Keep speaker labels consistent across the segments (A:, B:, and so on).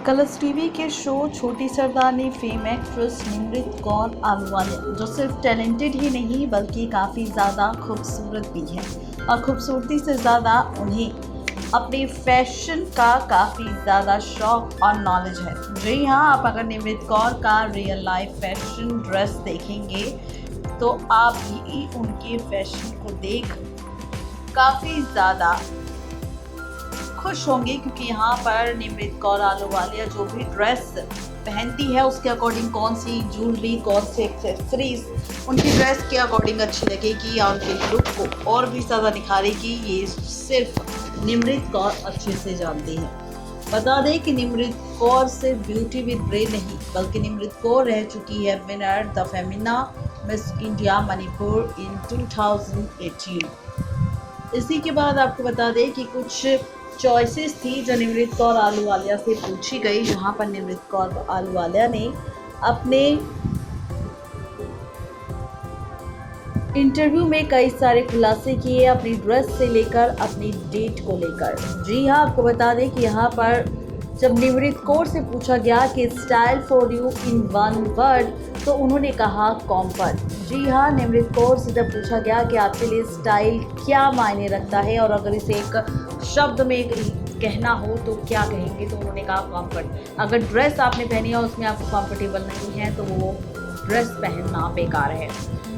A: Colors TV के show छोटी सरदार ने फेम एक्ट्रेस निमृत कौर आलूवालिया, जो सिर्फ टैलेंटेड ही नहीं बल्कि काफ़ी ज़्यादा खूबसूरत भी है, और खूबसूरती से ज़्यादा उन्हें अपने फैशन का काफ़ी ज़्यादा शौक और नॉलेज है। जी हाँ, आप अगर निमृत कौर का रियल लाइफ फैशन ड्रेस देखेंगे तो आप भी उनके फैशन को देख काफ़ी ज़्यादा खुश होंगे, क्योंकि यहाँ पर निमृत कौर आलूवालिया जो भी ड्रेस पहनती है उसके अकॉर्डिंग कौन सी ज्वेलरी, कौन से एक्सेसरीज उनकी ड्रेस के अकॉर्डिंग अच्छी लगेगी या उनके लुक को और भी ज़्यादा निखारेगी, ये सिर्फ निमृत कौर अच्छे से जानती है। बता दें कि निमृत कौर सिर्फ ब्यूटी विद ब्रेन नहीं बल्कि निमृत कौर रह चुकी है winner the Femina Miss India Manipur in 2018। इसी के बाद आपको बता दें कि कुछ चॉइसेस थी जो निमृत कौर आलूवालिया से पूछी गई, जहां पर निमृत कौर आलूवालिया ने अपने इंटरव्यू में कई सारे खुलासे किए अपनी ड्रेस से लेकर अपनी डेट को लेकर। जी हाँ, आपको बता दें कि यहाँ पर जब निमृत कौर से पूछा गया कि style for you in one word, तो उन्होंने कहा कॉम्फर्ट। जी हाँ, निमृत कौर से जब पूछा गया कि आपके लिए स्टाइल क्या मायने रखता है और अगर इसे एक शब्द में कहना हो तो क्या कहेंगे, तो उन्होंने कहा कॉम्फर्ट। अगर ड्रेस आपने पहनी है उसमें आपको कंफर्टेबल नहीं है तो वो ड्रेस पहनना बेकार है।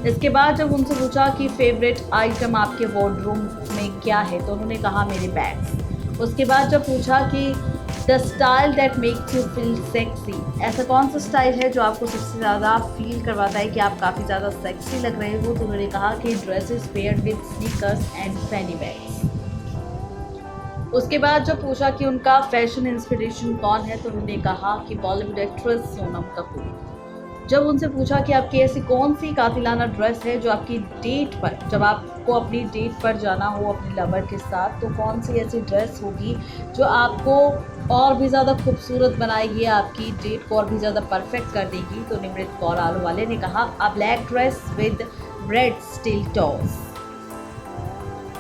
A: इसके बाद जब उनसे पूछा कि फेवरेट आइटम आपके वार्डरूम में क्या है, तो उन्होंने कहा मेरे बैग्स। उसके बाद जब पूछा कि the style that makes you feel sexy, ऐसा कौन सा स्टाइल है जो आपको सबसे ज़्यादा फील करवाता है कि आप काफ़ी ज़्यादा सेक्सी लग रहे हो, तो उन्होंने कहा कि dresses paired with sneakers and fanny bags. उसके बाद जब पूछा कि उनका फैशन इंस्पिरेशन कौन है, तो उन्होंने कहा कि बॉलीवुड एक्ट्रेस सोनम कपूर। जब उनसे पूछा कि आपकी ऐसी कौन सी कातिलाना ड्रेस है जो आपकी डेट पर, जब आपको अपनी डेट पर जाना हो अपने लवर के साथ, तो कौन सी ऐसी ड्रेस होगी जो आपको और भी ज़्यादा खूबसूरत बनाएगी, आपकी डेट को और भी ज़्यादा परफेक्ट कर देगी, तो निमृत कौर आलूवालिया ने कहा अ black dress with red steel toss.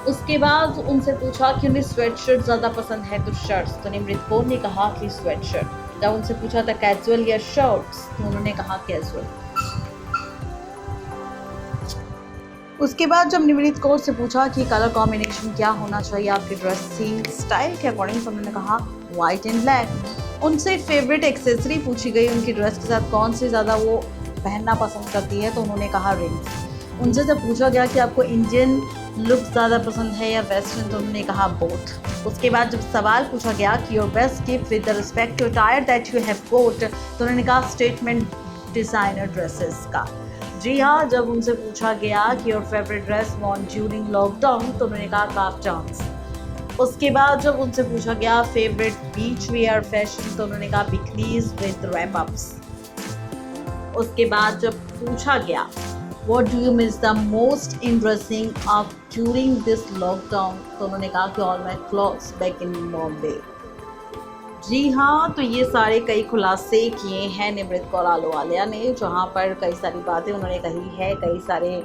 A: उसके बाद उनसे पूछा कि उन्हें स्वेट शर्ट ज़्यादा पसंद है तो शर्ट्स, तो निमृत कौर ने कहा कि स्वेट शर्ट। जब उनसे पूछा था कैजुअल या शर्ट्स, तो उन्होंने कहा कैजुअल। उसके बाद जब निमृत कौर से पूछा कि कलर कॉम्बिनेशन क्या होना चाहिए आपके ड्रेसिंग स्टाइल के अकॉर्डिंग, तो उन्होंने कहा वाइट एंड ब्लैक। उनसे फेवरेट एक्सेसरी पूछी गई उनकी ड्रेस के साथ कौन सी ज़्यादा वो पहनना पसंद करती है, तो उन्होंने कहा रिंग्स। उनसे जब पूछा गया कि आपको इंडियन लुक ज़्यादा पसंद है या वेस्टर्न, तो उन्होंने कहा बोथ। उसके बाद जब सवाल पूछा गया कि your best gift with the respect to attire that you have bought, तो उन्होंने कहा स्टेटमेंट डिज़ाइनर ड्रेसेस का। जी हाँ, जब उनसे पूछा गया कि your favourite dress worn during lockdown, तो उन्होंने कहा काफ्तान्स। उसके बाद जब उनसे पूछा गया फेवरेट बीच वेयर फैशन, तो उन्होंने कहा बिकनीज विद रैप अप्स। उसके बाद जब पूछा गया What do you miss the most in dressing up during this lockdown, तो उन्होंने कहा कि all my clothes back in Bombay। जी हाँ, तो ये सारे कई खुलासे किए हैं निमृत कौर आलूवालिया ने, जहाँ पर कई सारी बातें उन्होंने कही है, कई सारे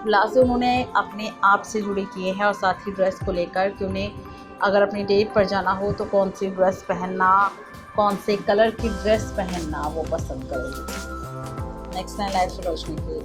A: खुलासे उन्होंने अपने आप से जुड़े किए हैं और साथ ही ड्रेस को लेकर कि उन्हें अगर अपनी डेट पर जाना हो तो कौन सी ड्रेस पहनना, कौन से कलर की ड्रेस पहनना वो पसंद करेंगे। नेक्स्ट टाइम लाइव से रोशनी की